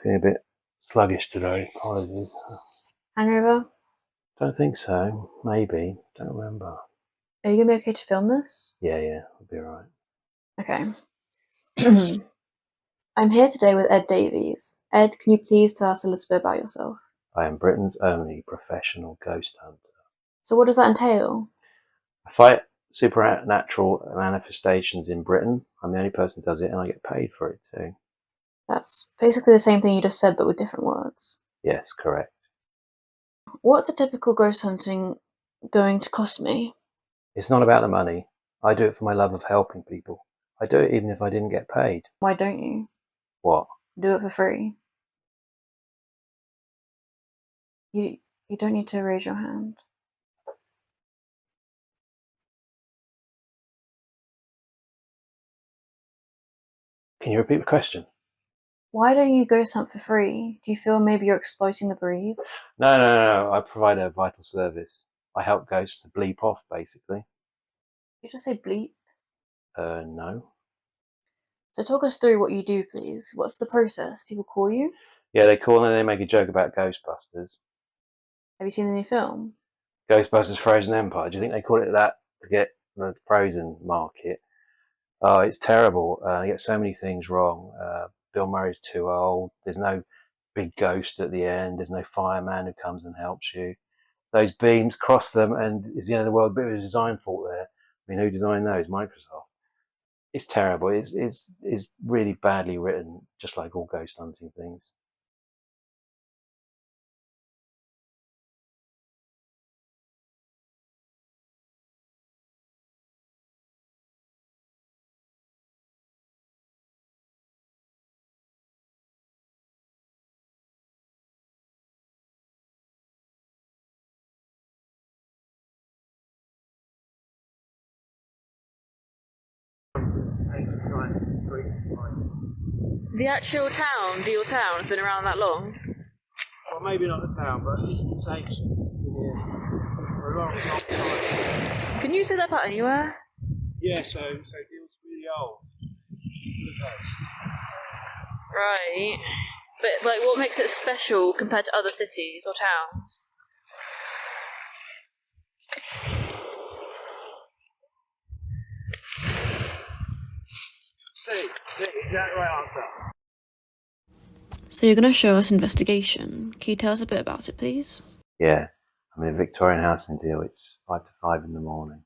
Feeling a bit sluggish today. Apologies. Hangover? Don't think so. Maybe. Don't remember. Are you gonna be okay to film this? Yeah, I'll be alright. Okay. I'm here today with Ed Davies. Ed, can you please tell us a little bit about yourself? I am Britain's only professional ghost hunter. So what does that entail? I fight supernatural manifestations in Britain. I'm the only person who does it, and I get paid for it too. That's basically the same thing you just said, but with different words. Yes, correct. What's a typical ghost hunting going to cost me? It's not about the money. I do it for my love of helping people. I do it even if I didn't get paid. Why don't you? What? Do it for free. You don't need to raise your hand. Can you repeat the question? Why don't you ghost hunt for free? Do you feel maybe you're exploiting the bereaved? No. I provide a vital service. I help ghosts to bleep off, basically. You just say bleep. No. So talk us through what you do, please. What's the process? People call you? Yeah, they call and they make a joke about Ghostbusters. Have you seen the new film? Ghostbusters Frozen Empire. Do you think they call it that to get the Frozen market? Oh, it's terrible. They get so many things wrong. Bill Murray's too old. There's no big ghost at the end. There's no fireman who comes and helps you. Those beams cross them, and it's the end of the world. A bit of a design fault there. I mean, who designed those? Microsoft. It's terrible. It's really badly written, just like all ghost hunting things. The actual town, your town, has been around that long? Well, maybe not the town, but it's ancient. It's been here for a long time. Can you say that about anywhere? Yeah, so Deal's really old. Right. But like, what makes it special compared to other cities or towns? See, the exact right answer. So you're going to show us investigation. Can you tell us a bit about it, please? Yeah, I'm in a Victorian house in Deal. It's 5 to 5 in the morning.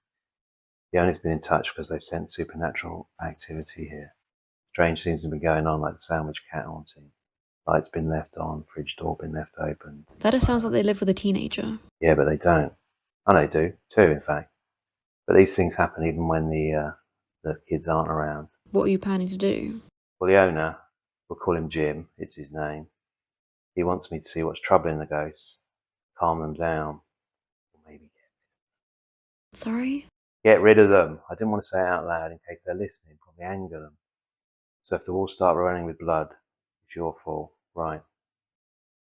The owner's been in touch because they've sent supernatural activity here. Strange things have been going on, like the sandwich cat haunting. Lights been left on, fridge door been left open. That just sounds like they live with a teenager. Yeah, but they don't. Oh, they do. Two, in fact. But these things happen even when the kids aren't around. What are you planning to do? Well, the owner, we'll call him Jim, it's his name. He wants me to see what's troubling the ghosts, calm them down, or maybe Sorry? get rid of them. I didn't want to say it out loud in case they're listening, probably anger them. So if the walls start running with blood, it's your fault. Right.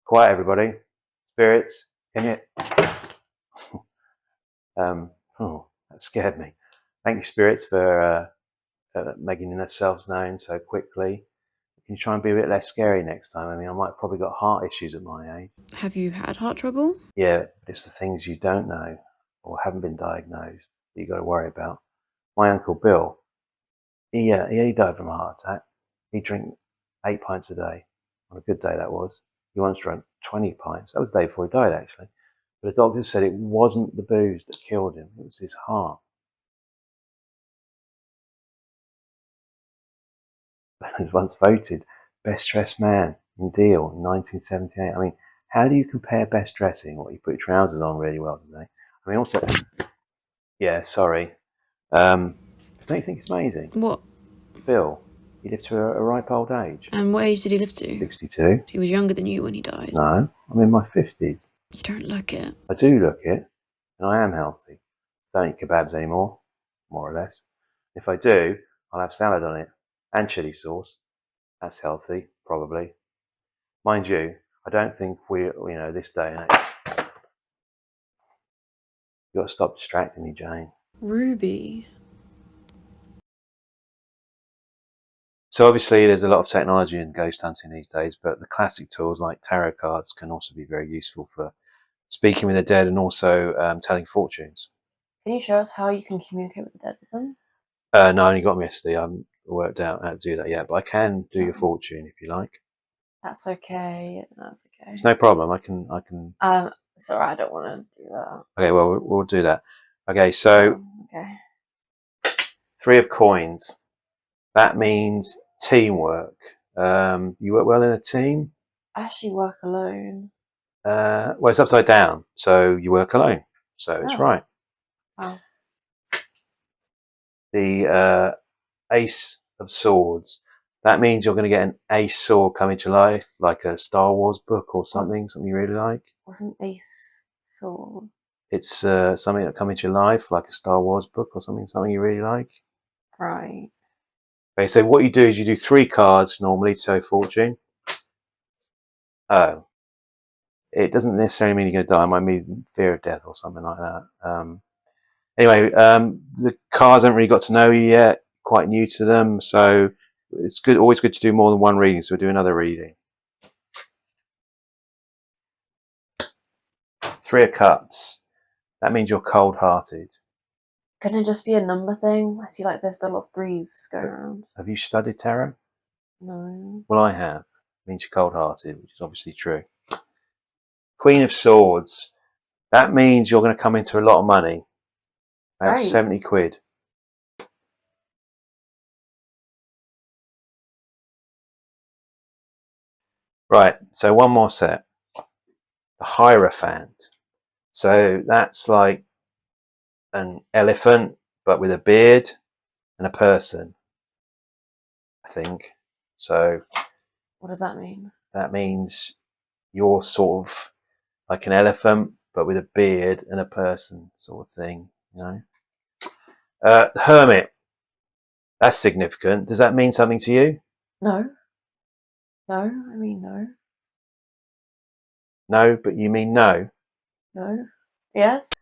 Quiet, everybody. Spirits, in it. That scared me. Thank you, spirits, for making themselves known so quickly. Can you try and be a bit less scary next time? I mean, I might have probably got heart issues at my age. Have you had heart trouble? Yeah, but it's the things you don't know or haven't been diagnosed that you got to worry about. My uncle Bill, he died from a heart attack. He drank 8 pints a day. On a good day, that was. He once drank 20 pints. That was the day before he died, actually. But the doctor said it wasn't the booze that killed him. It was his heart. He was once voted best dressed man in Deal in 1978. I mean, how do you compare best dressing? What, you put your trousers on really well today? I mean, also, yeah, sorry. Don't you think it's amazing? What? Bill, he lived to a ripe old age. And what age did he live to? 62. He was younger than you when he died. No, I'm in my 50s. You don't look it. I do look it, and I am healthy. Don't eat kebabs anymore, more or less. If I do, I'll have salad on it, and chili sauce. That's healthy, probably. Mind you, I don't think this day and age. You've got to stop distracting me, Jane. Ruby. So obviously there's a lot of technology in ghost hunting these days, but the classic tools like tarot cards can also be very useful for speaking with the dead and also telling fortunes. Can you show us how you can communicate with the dead with them? No, I only got them yesterday. I haven't worked out how to do that yet, but I can do your fortune if you like. That's okay. That's okay. It's no problem. I can. Sorry, I don't want to do that. Okay, well we'll do that. Okay, so Okay. 3 of coins. That means teamwork. You work well in a team. I actually work alone. Well, it's upside down, so you work alone. So it's right. Oh. The Ace of Swords. That means you're going to get an ace sword coming to life, like a Star Wars book or something you really like. Wasn't Ace sword? It's something that comes to life, like a Star Wars book or something you really like. Right. Okay, so what you do is you do 3 cards normally to show fortune. Oh, it doesn't necessarily mean you're going to die. It might mean fear of death or something like that. Anyway, the cards haven't really got to know you yet. Quite new to them, so it's good. Always good to do more than one reading. So we'll do another reading. 3 of Cups. That means you're cold-hearted. Couldn't it just be a number thing? I see like there's a lot of threes going around. Have you studied tarot? No. Well, I have. It means you're cold-hearted, which is obviously true. Queen of Swords. That means you're going to come into a lot of money. About 70 quid. Right, so one more set. The Hierophant. So that's like an elephant, but with a beard and a person, I think. So What does that mean? that means you're sort of like an elephant, but with a beard and a person sort of thing, you know. The Hermit. That's significant. Does that mean something to you? No. No, I mean no. No, but you mean no. No. Yes?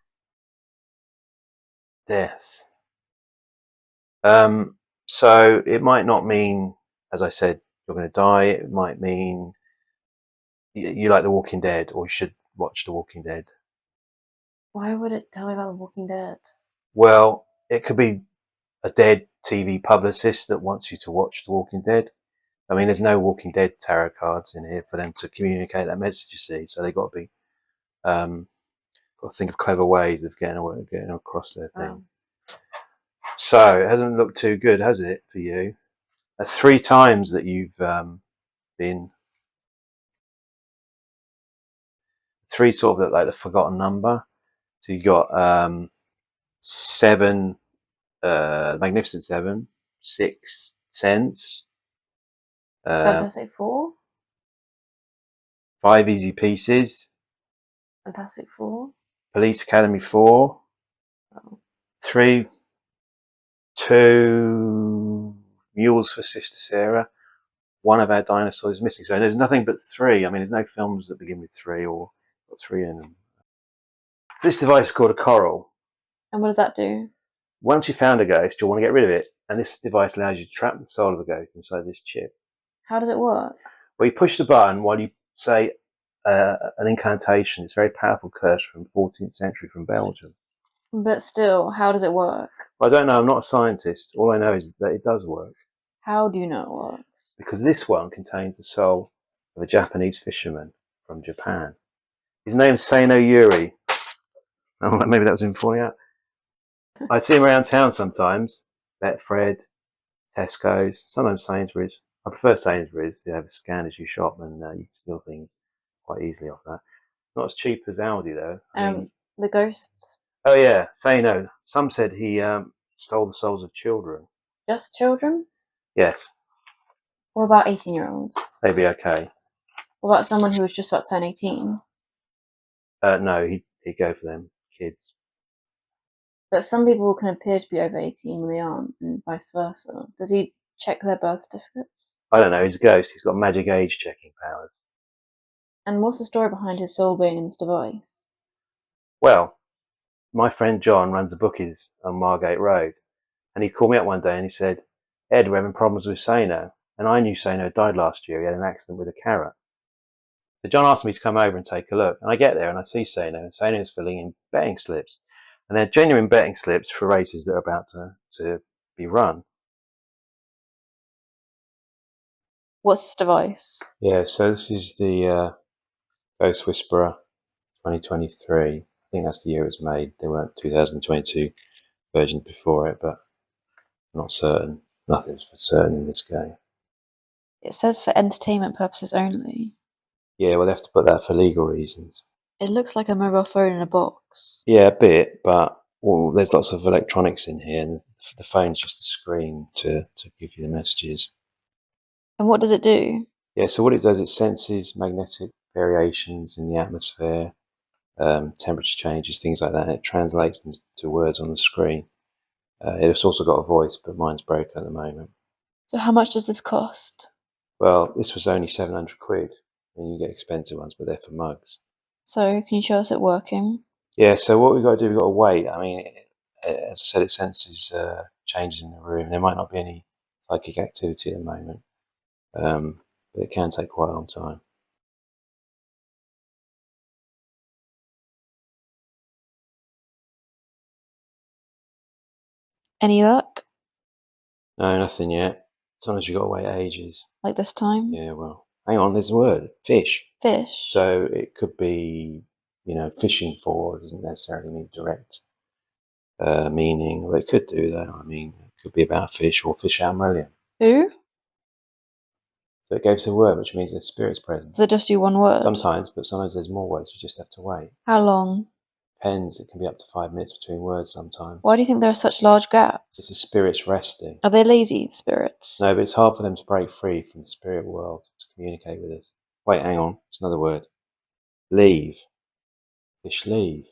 Death. So it might not mean, as I said, you're going to die. It might mean you like The Walking Dead, or you should watch The Walking Dead. Why would it tell me about The Walking Dead? Well, it could be a dead TV publicist that wants you to watch The Walking Dead. I mean, there's no Walking Dead tarot cards in here for them to communicate that message, you see. So they've got to be, got to think of clever ways of getting across their thing. So it hasn't looked too good, has it, for you? That's 3 times that you've been 3 sort of like the forgotten number. So you got 7, Magnificent 7, 6, Sense, Fantastic Four? 5 Easy Pieces, Fantastic Four? Police Academy 4, 3, 2 Mules for Sister Sarah. One of our dinosaurs is missing. So there's nothing but 3. I mean, there's no films that begin with 3 or got 3 in them. So this device is called a coral. And what does that do? Once you found a ghost, you'll want to get rid of it. And this device allows you to trap the soul of a ghost inside this chip. How does it work? Well, you push the button while you say an incantation. It's a very powerful curse from 14th century from Belgium. But still, how does it work? Well, I don't know. I'm not a scientist. All I know is that it does work. How do you know it works? Because this one contains the soul of a Japanese fisherman from Japan. His name's Seino Yuri. Oh, maybe that was him falling out. I see him around town sometimes. Betfred, Tesco's, sometimes Sainsbury's. I prefer Sainsbury's. They have a scan as you shop, and you can steal things quite easily off that. Not as cheap as Aldi though. I mean, The ghost? oh yeah, Seino. Some said he stole the souls of children. Just children? Yes. What about 18-year-olds? They'd be okay. What about someone who was just about to turn 18? No, he'd go for them kids. But some people can appear to be over 18 when they aren't, and vice versa. Does he check their birth certificates? I don't know. He's a ghost. He's got magic age checking powers. And what's the story behind his soul being in this device? Well, my friend John runs a bookies on Margate Road, and he called me up one day and he said, "Ed, we're having problems with Seino." and I knew Sano died last year. He had an accident with a carrot. So John asked me to come over and take a look, and I get there and I see Sano, and Sano's filling in betting slips, and they're genuine betting slips for races that are about to be run. What's this device? Yeah, so this is the Ghost Whisperer 2023. I think that's the year it was made. There weren't 2022 versions before it, but I'm not certain. Nothing's for certain in this game. It says for entertainment purposes only. Yeah, well, they have to put that for legal reasons. It looks like a mobile phone in a box. Yeah, a bit, but there's lots of electronics in here, and the phone's just a screen to give you the messages. And what does it do? Yeah, so what it does, it senses magnetic variations in the atmosphere, temperature changes, things like that, and it translates them to words on the screen. It's also got a voice, but mine's broken at the moment. So how much does this cost? Well, this was only 700 quid, and you get expensive ones, but they're for mugs. So can you show us it working? Yeah, so what we've got to do, we've got to wait. I mean, as I said, it senses changes in the room. There might not be any psychic activity at the moment, but it can take quite a long time. Any luck? No, nothing yet. Sometimes you've got to wait ages. Like this time? Yeah, well, hang on, there's a word, fish. Fish. So it could be, fishing for, doesn't necessarily mean direct meaning. Well, it could do though. I mean, it could be about a fish or fish out million. Who? So it gives a word, which means there's spirits present. Does it just do one word? Sometimes, but sometimes there's more words. You just have to wait. How long? Depends. It can be up to 5 minutes between words sometimes. Why do you think there are such large gaps? It's the spirits resting. Are they lazy, the spirits? No, but it's hard for them to break free from the spirit world to communicate with us. Wait, hang on. It's another word. Leave. Fish leave.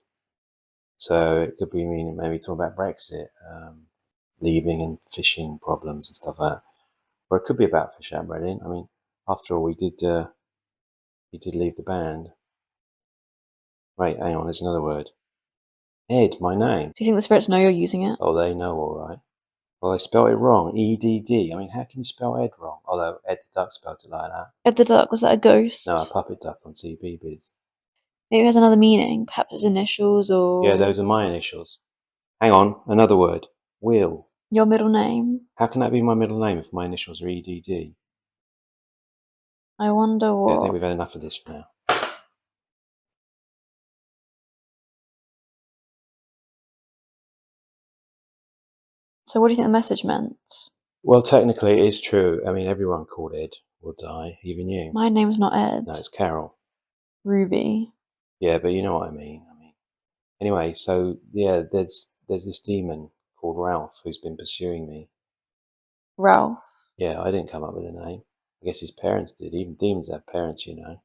So it could be meaning maybe talking about Brexit, leaving and fishing problems and stuff like that. Or it could be about fish out breading. I mean, after all, he did leave the band. Wait, hang on. There's another word. Ed, my name. Do you think the spirits know you're using it? Oh, they know, all right. Well, they spelled it wrong. EDD. I mean, how can you spell Ed wrong? Although Ed the Duck spelled it like that. Ed the Duck, was that a ghost? No, a puppet duck on CBeebies. Maybe it has another meaning. Perhaps it's initials or... Yeah, those are my initials. Hang on, another word. Will. Your middle name? How can that be my middle name if my initials are EDD? I wonder what... Yeah, I think we've had enough of this for now. So what do you think the message meant? Well, technically it is true. I mean, everyone called Ed will die, even you. My name's not Ed. No, it's Carol. Ruby. Yeah, but you know what I mean. Anyway, so yeah, there's this demon called Ralph who's been pursuing me. Ralph. Yeah, I didn't come up with a name. I guess his parents did. Even demons have parents, you know.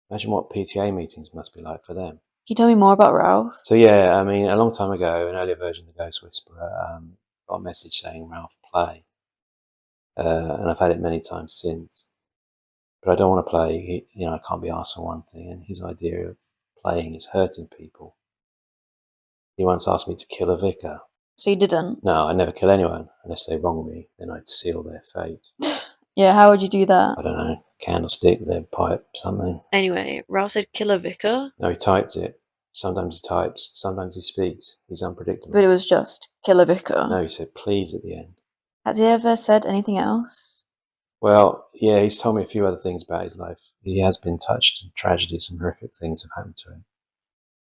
Imagine what PTA meetings must be like for them. Can you tell me more about Ralph? So yeah, I mean, a long time ago, an earlier version of the Ghost Whisperer got a message saying Ralph play, and I've had it many times since. But I don't want to play. I can't be asked for one thing, and his idea of playing is hurting people. He once asked me to kill a vicar. So you didn't? No, I never kill anyone unless they wrong me. Then I'd seal their fate. Yeah, how would you do that? I don't know, candlestick, their pipe, something. Anyway, Ralph said kill a vicar. No, he typed it. Sometimes he types, sometimes he speaks. He's unpredictable. But it was just kill a vicar. No, he said please at the end. Has he ever said anything else? Well, yeah, he's told me a few other things about his life. He has been touched in tragedy. Some horrific things have happened to him.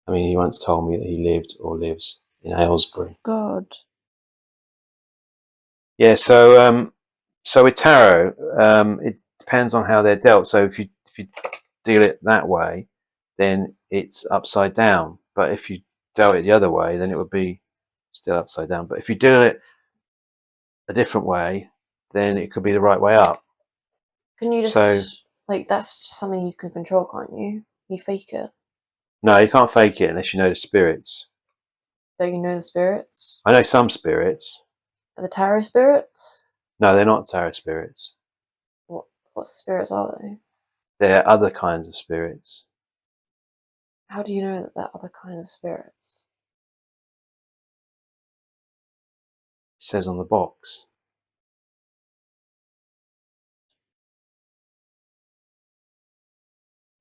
I mean, he once told me that he lived or lives in Aylesbury. God. Yeah, so with tarot, it depends on how they're dealt. So if you deal it that way, then it's upside down. But if you dealt it the other way, then it would be still upside down. But if you deal it a different way, then it could be the right way up. Can you just, So, that's just something you can control, can't you? You fake it. no, you can't fake it unless you know the spirits. Don't you know the spirits? I know some spirits. Are the tarot spirits? No, they're not tarot spirits. What spirits are they? They're other kinds of spirits. How do you know that they're other kind of spirits? It says on the box.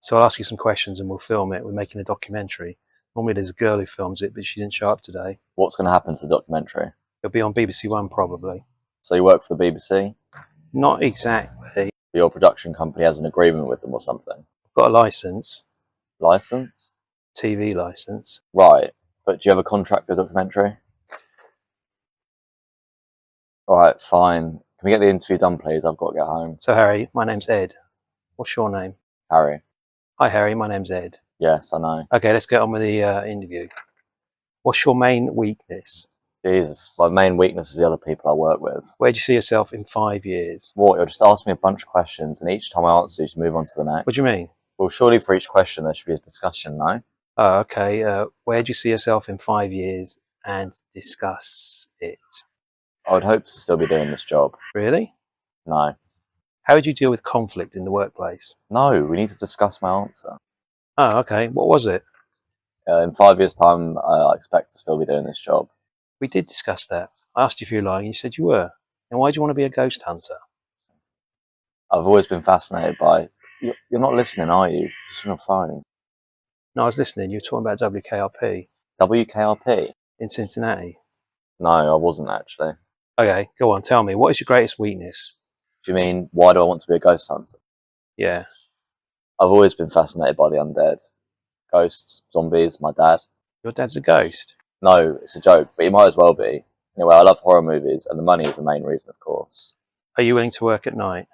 So I'll ask you some questions and we'll film it. We're making a documentary. Normally there's a girl who films it, but she didn't show up today. What's going to happen to the documentary? It'll be on BBC One probably. So you work for the BBC? Not exactly. Your production company has an agreement with them or something? I've got a licence, License? TV licence. Right. But do you have a contract for the documentary? Alright, fine. Can we get the interview done, please? I've got to get home. So Harry, my name's Ed. What's your name? Harry. Hi Harry, my name's Ed. Yes, I know. Okay, let's get on with the interview. What's your main weakness? Jesus, my main weakness is the other people I work with. Where do you see yourself in 5 years? What? You'll just ask me a bunch of questions, and each time I answer, you just move on to the next. What do you mean? Well, surely for each question there should be a discussion, no? Oh, okay. Where do you see yourself in 5 years and discuss it? I would hope to still be doing this job. Really? No. How would you deal with conflict in the workplace? No, we need to discuss my answer. Oh, okay. What was it? In 5 years' time, I expect to still be doing this job. We did discuss that. I asked you if you were lying. You said you were. And why do you want to be a ghost hunter? I've always been fascinated by... You're not listening, are you? Just on your phone. No, I was listening. You were talking about WKRP WKRP? in Cincinnati. No, I wasn't actually. Okay, go on. Tell me. What is your greatest weakness? Do you mean, why do I want to be a ghost hunter? Yeah. I've always been fascinated by the undead. Ghosts, zombies, my dad. Your dad's a ghost? No, it's a joke, but he might as well be. Anyway, I love horror movies, and the money is the main reason, of course. Are you willing to work at night?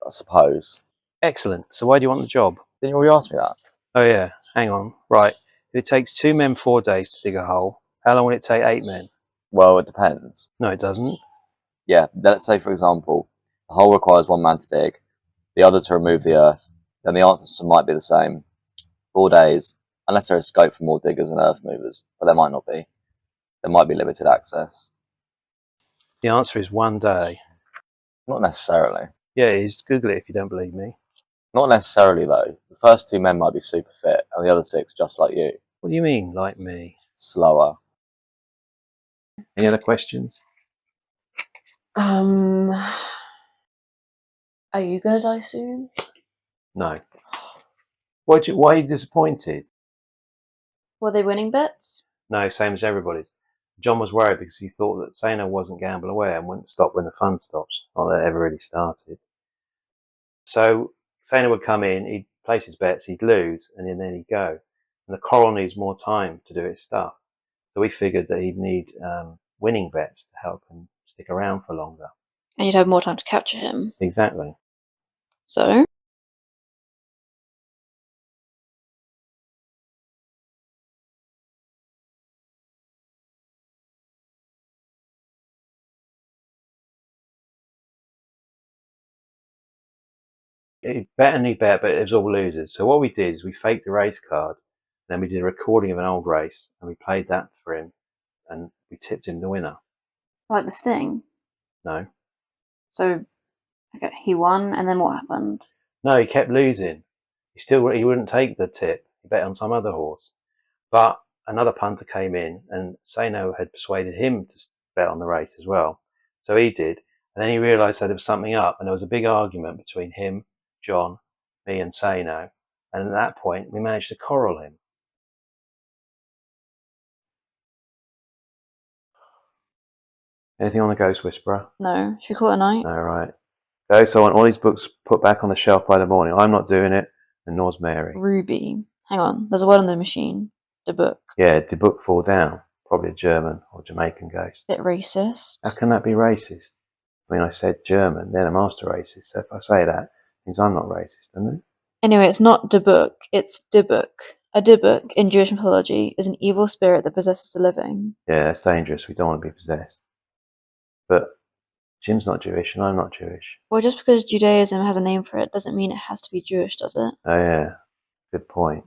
I suppose. Excellent. So why do you want the job? Didn't you already ask me that? Oh yeah. Hang on. Right. If it takes 2 men 4 days to dig a hole, how long will it take 8 men? Well, it depends. No, it doesn't. Yeah, let's say, for example, the hole requires 1 man to dig, the other to remove the earth. Then the answer might be the same. 4 days, unless there is scope for more diggers and earth movers, but there might not be. There might be limited access. The answer is 1 day. Not necessarily. Yeah, it is. Google it if you don't believe me. Not necessarily, though. The first 2 men might be super fit, and the other 6 just like you. What do you mean, like me? Slower. Any other questions? Are you gonna die soon? No. Why are you disappointed? Were they winning bets? No, same as everybody's. John was worried because he thought that Sano wasn't gamble aware and wouldn't stop when the fun stops. Not that it ever really started. So Sano would come in, he'd place his bets, he'd lose, and then he'd go. And the coral needs more time to do its stuff. So we figured that he'd need winning bets to help him stick around for longer. And you'd have more time to capture him. Exactly. So? He bet and he bet, but it was all losers. So what we did is we faked the race card, then we did a recording of an old race, and we played that for him, and we tipped him the winner. Like the sting? No. So, okay, he won, and then what happened? No, he kept losing. He wouldn't take the tip. He bet on some other horse. But another punter came in, and Sano had persuaded him to bet on the race as well. So he did, and then he realised that there was something up, and there was a big argument between him, John, me, and Sano. And at that point, we managed to coral him. Anything on the Ghost Whisperer? No. Should we call it a night? No, right. Okay, so I want all these books put back on the shelf by the morning. I'm not doing it, and nor's Mary. Ruby. Hang on, there's a word on the machine. The book. Yeah, did the book fall down? Probably a German or Jamaican ghost. Bit racist. How can that be racist? I mean, I said German, then I'm after racist. So if I say that, it means I'm not racist, doesn't it? Anyway, it's not the book, it's Dybbuk. A Dybbuk, in Jewish mythology, is an evil spirit that possesses the living. Yeah, that's dangerous. We don't want to be possessed. But Jim's not Jewish and I'm not Jewish. Well, just because Judaism has a name for it doesn't mean it has to be Jewish, does it? Oh yeah, good point.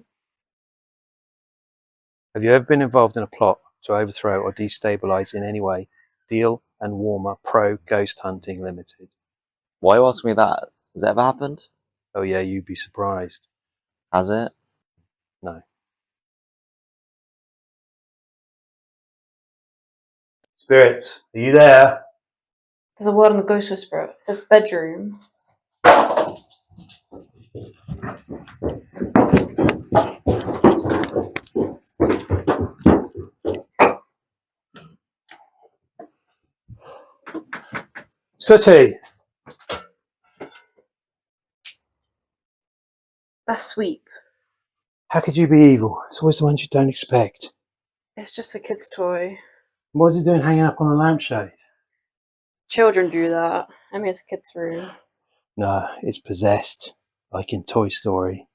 Have you ever been involved in a plot to overthrow or destabilise in any way Deal and Warmer Pro Ghost Hunting Limited? Why are you asking me that? Has that ever happened? Oh yeah, you'd be surprised. Has it? No. Spirits, are you there? There's a word on the Ghost Whisperer. It says bedroom. Sooty! That's Sweep. How could you be evil? It's always the ones you don't expect. It's just a kid's toy. What is it doing hanging up on the lampshade? Children do that. I mean, it's a kid's room. No, it's possessed, like in Toy Story.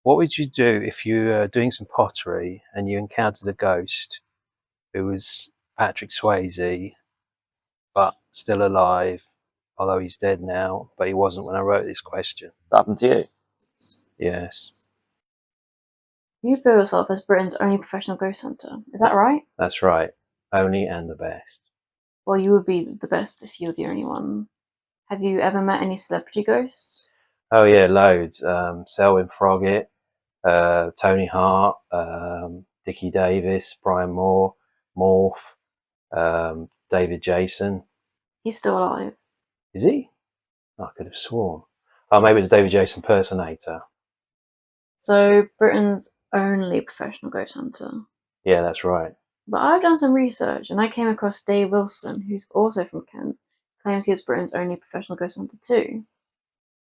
What would you do if you were doing some pottery and you encountered a ghost who was Patrick Swayze, but still alive, although he's dead now, but he wasn't when I wrote this question? Does that happen to you? Yes, You bill yourself as Britain's only professional ghost hunter. Is that right? that's right. Only and the best. Well, you would be the best if you were the only one. Have you ever met any celebrity ghosts? Oh yeah, loads. Selwyn Froggatt, Tony Hart, Dickie Davis, Brian Moore, Morph, David Jason. He's still alive. Is he? I could have sworn. Oh, maybe the David Jason impersonator. So, Britain's only professional ghost hunter. Yeah, that's right. But I've done some research and I came across Dave Wilson, who's also from Kent, claims he is Britain's only professional ghost hunter too.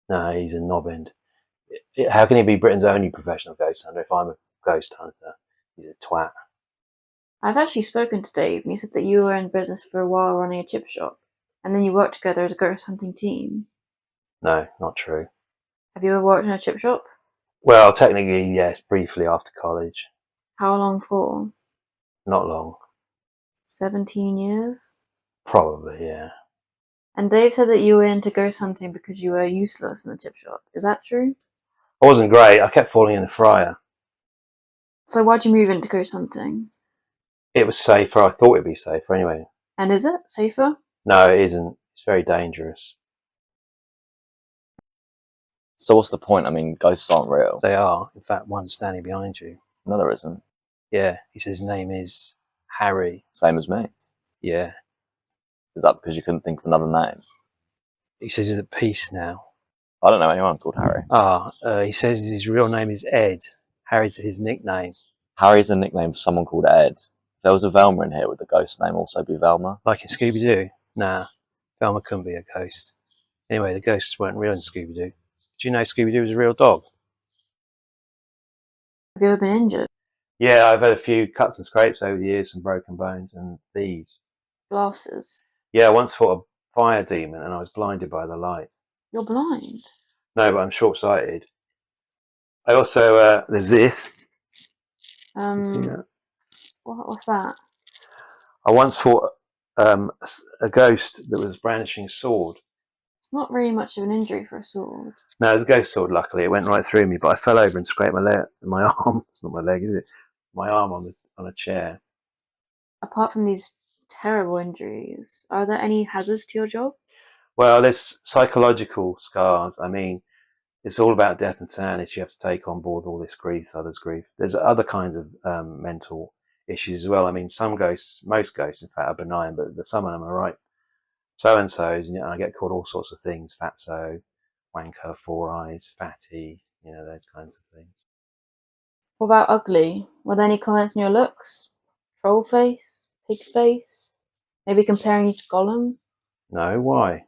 No, he's a knobend. How can he be Britain's only professional ghost hunter if I'm a ghost hunter? He's a twat. I've actually spoken to Dave and he said that you were in business for a while running a chip shop and then you worked together as a ghost hunting team. No, not true. Have you ever worked in a chip shop? Well, technically, yes, briefly after college. How long for? Not long. 17 years? Probably, yeah. And Dave said that you were into ghost hunting because you were useless in the chip shop. Is that true? I wasn't great. I kept falling in the fryer. So why'd you move into ghost hunting? It was safer. I thought it'd be safer anyway. And is it safer? No, it isn't. It's very dangerous. So what's the point? I mean, ghosts aren't real. They are. In fact, one's standing behind you. No, there isn't. Yeah, he says his name is Harry. Same as me. Yeah. Is that because you couldn't think of another name? He says he's at peace now. I don't know anyone called Harry. He says his real name is Ed. Harry's his nickname. Harry's a nickname for someone called Ed. If there was a Velma in here, would the ghost name also be Velma? Like in Scooby-Doo? Nah, Velma couldn't be a ghost. Anyway, the ghosts weren't real in Scooby-Doo. Do you know Scooby-Doo was a real dog? Have you ever been injured? Yeah, I've had a few cuts and scrapes over the years, some broken bones, and these. Glasses. Yeah, I once fought a fire demon and I was blinded by the light. You're blind. No, but I'm short-sighted. I also, there's this. You see that? What's that? I once fought a ghost that was brandishing a sword. It's not really much of an injury for a sword. No, it was a ghost sword, luckily. It went right through me, but I fell over and scraped my leg, my arm. It's not my leg, is it? My arm on a chair. Apart from these terrible injuries, are there any hazards to your job? Well, there's psychological scars. I mean, it's all about death and sadness. You have to take on board all this grief, others' grief. There's other kinds of mental issues as well. I mean, some ghosts, most ghosts, in fact, are benign, but some of them are right so-and-so's. You know, I get called all sorts of things: fatso, wanker, four eyes, fatty, you know, those kinds of things. What about ugly? Were there any comments on your looks? Troll face? Pig face? Maybe comparing you to Gollum? No, why?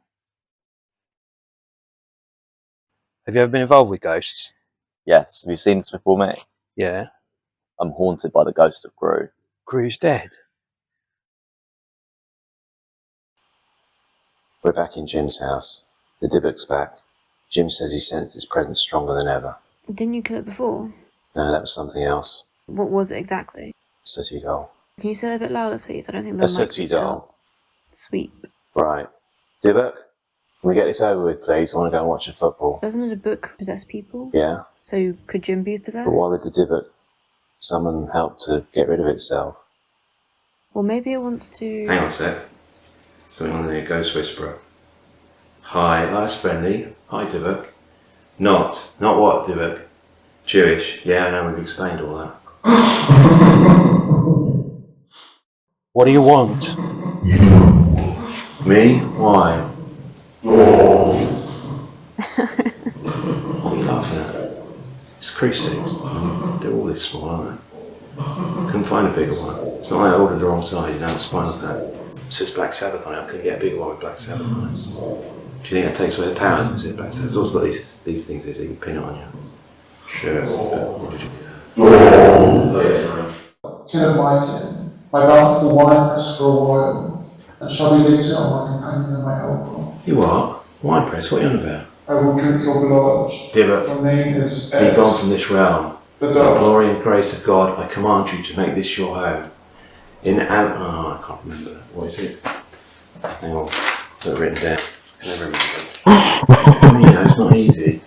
Have you ever been involved with ghosts? Yes. Have you seen this before me? Yeah. I'm haunted by the ghost of Gru. Gru's dead. We're back in Jim's house. The Dybbuk's back. Jim says he sensed his presence stronger than ever. Didn't you kill it before? No, that was something else. What was it exactly? Sooty doll. Can you say that a bit louder, please? I don't think A the sooty doll. Sweep. Right. Dybbuk, can we get this over with, please? I want to go and watch the football. Doesn't a book possess people? Yeah? So could Jim be possessed? But why would the Dybbuk summon help to get rid of itself? Well, maybe it wants to... Hang on a sec. Something on the Ghost Whisperer. Hi, that's friendly. Hi, Dybbuk. Not what, Dybbuk? Jewish. Yeah, I know, we've explained all that. What do you want? Me? Why? What are you laughing at? It's crucifix. They're all this small, aren't they? Couldn't find a bigger one. It's not like I ordered the wrong side, you know, it's Spinal Tap. It says Black Sabbath on it, I couldn't get a bigger one with Black Sabbath on it. Do you think that takes away the power? Is it Black Sabbath? It's always got these things there so you can pin it on you. Sure, but what did you do? Kin of my kin, my bountiful wine press for a while, and shall be later on my companion and my helper. You what? Wine press? What are you on about? I will drink your blood. Yeah, but Your name is be gone from this realm. The By dog. the glory and grace of God, I command you to make this your home. I can't remember that. What is it? Hang on, I've got it written down. I can never remember. You know, it's not easy.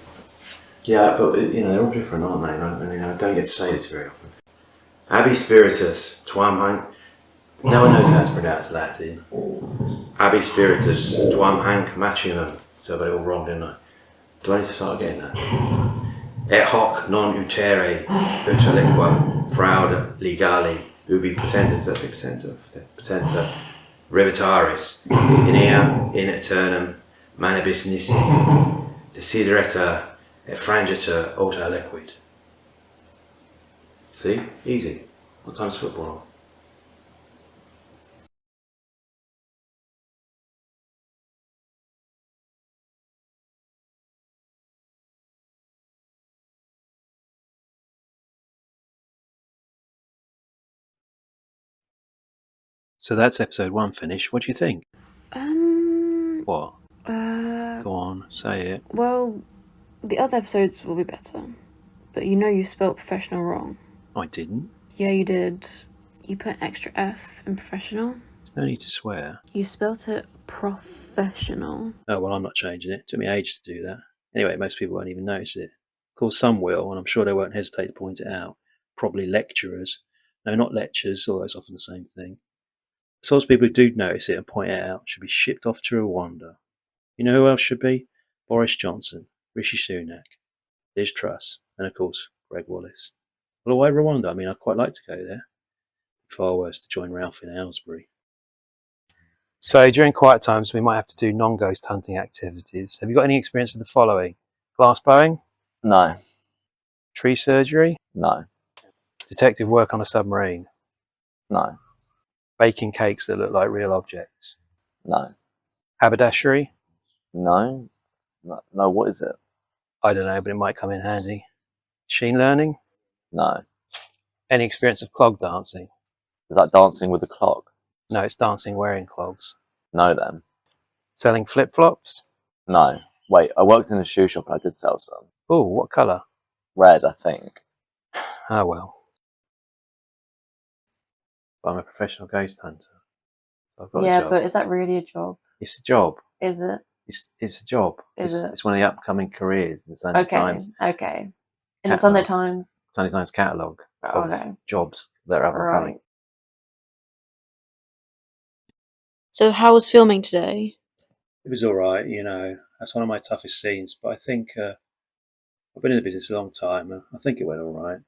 Yeah, but you know, they're all different, aren't they? I don't get to say this very often. Abi Spiritus, Tuam Hanc. No one knows how to pronounce Latin. Abi Spiritus, Tuam Hanc Machinum. So I got it all wrong, didn't I? Do I need to start again now? Et hoc non utere uterliqua fraude legali ubi potentes, that's it, potenta revitaris in ea in aeternum manibus nisi desiderata et frangita ota liquid. See? Easy. What time's football on? So that's episode 1 finished. What do you think? What? Go on, say it. Well, the other episodes will be better. But you know you spelt professional wrong. I didn't. Yeah, you did. You put an extra F in professional. There's no need to swear. You spelt it professional. Oh, well, I'm not changing it. It took me ages to do that. Anyway, most people won't even notice it. Of course, some will, and I'm sure they won't hesitate to point it out. Probably lecturers. No, not lectures, although it's often the same thing. The sorts of people who do notice it and point it out should be shipped off to Rwanda. You know who else should be? Boris Johnson, Rishi Sunak, Liz Truss, and of course, Greg Wallace. Well, why Rwanda? I mean, I'd quite like to go there. Far worse to join Ralph in Aylesbury. So during quiet times, we might have to do non-ghost hunting activities. Have you got any experience with the following? Glass blowing? No. Tree surgery? No. Detective work on a submarine? No. Baking cakes that look like real objects? No. Haberdashery? No. No, what is it? I don't know, but it might come in handy. Machine learning? No. Any experience of clog dancing? Is that dancing with a clock? No, it's dancing wearing clogs. No then. Selling flip-flops? No. Wait, I worked in a shoe shop and I did sell some. Oh, what colour? Red, I think. Ah, well. I'm a professional ghost hunter. I've got a Yeah, job. but is that really a job? It's a job. Is it? It's a job. Is it? It's one of the upcoming careers in the Sunday Okay, Times. okay. In the Sunday Times. Sunday Times catalogue of Okay. jobs that are up and coming. Right. So how was filming today? It was all right, you know. That's one of my toughest scenes, but I think I've been in the business a long time. And I think it went all right.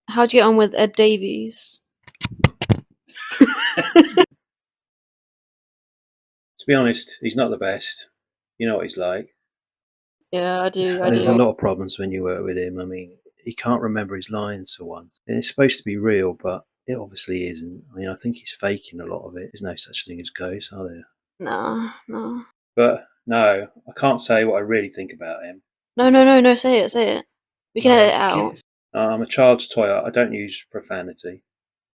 How'd you get on with Ed Davies? To be honest, he's not the best. You know what he's like. Yeah, I do. There's a lot of problems when you work with him. I mean, he can't remember his lines for one. And it's supposed to be real, but it obviously isn't. I mean, I think he's faking a lot of it. There's no such thing as ghosts, are there? No. But no, I can't say what I really think about him. No, say it. We can edit it out. I'm a child's toy. I don't use profanity.